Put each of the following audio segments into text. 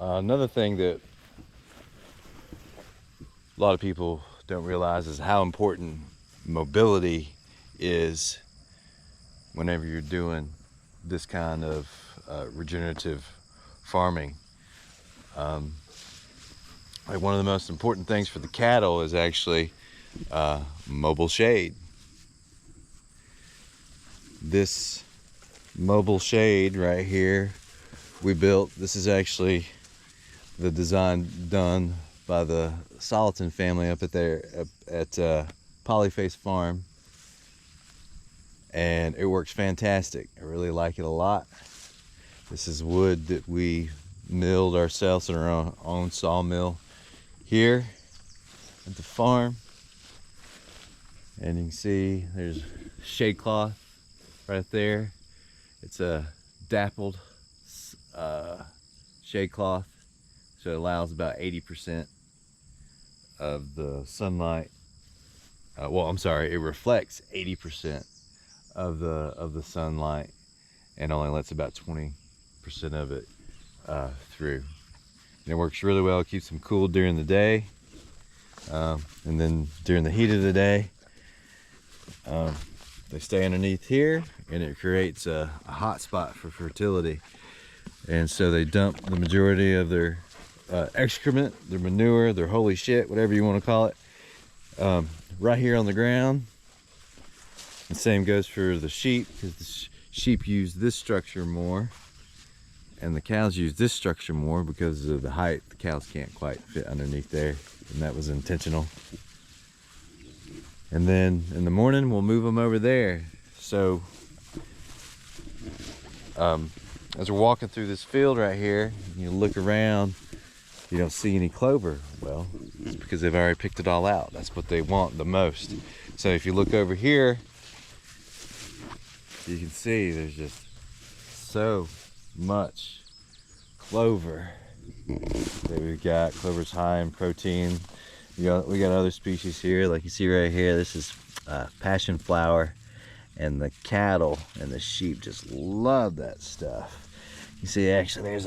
Another thing that a lot of people don't realize is how important mobility is whenever you're doing this kind of regenerative farming. Like one of the most important things for the cattle is actually mobile shade. This mobile shade right here we built, this is actually the design done by the Soliton family up at Polyface Farm, and it works fantastic. I really like it a lot. This is wood that we milled ourselves in our own sawmill here at the farm, and you can see there's shade cloth right there. It's a dappled shade cloth, so it allows about 80% of the sunlight. Well, I'm sorry, it reflects 80% of the sunlight and only lets about 20% of it through. And it works really well. It keeps them cool during the day, and then during the heat of the day, they stay underneath here, and it creates a hot spot for fertility. And so they dump the majority of their excrement, their manure, their holy shit, whatever you want to call it, right here on the ground. The same goes for the sheep, because the sheep use this structure more, and the cows use this structure more because of the height. The cows can't quite fit underneath there, and that was intentional. And then in the morning we'll move them over there. So as we're walking through this field right here, you look around, you don't see any clover. Well, it's because they've already picked it all out. That's what they want the most. So if you look over here, you can see there's just so much clover that we've got. Clover's high in protein. We got other species here, like you see right here. This is passion flower, and the cattle and the sheep just love that stuff. You see, actually,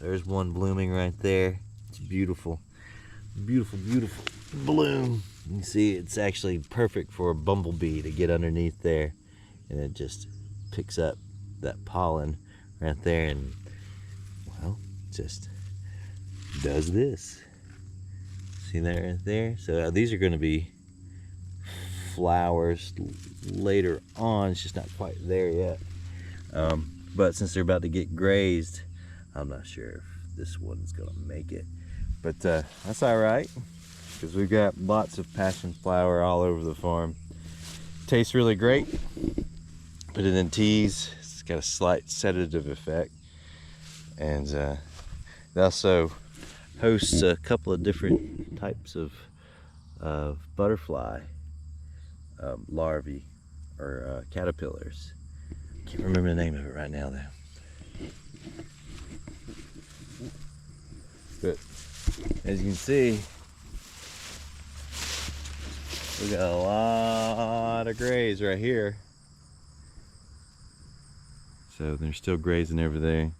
there's one blooming right there. It's beautiful, beautiful, beautiful bloom. You see, it's actually perfect for a bumblebee to get underneath there, and it just picks up that pollen right there, and well, just does this. See that right there? So these are going to be flowers later on. It's just not quite there yet. But since they're about to get grazed, I'm not sure if this one's going to make it. But that's all right, because we've got lots of passion flower all over the farm. Tastes really great. Put it in teas. It's got a slight sedative effect. And it also hosts a couple of different types of butterfly larvae or caterpillars. Can't remember the name of it right now though. But as you can see, we got a lot of grays right here. So they're still grazing over there.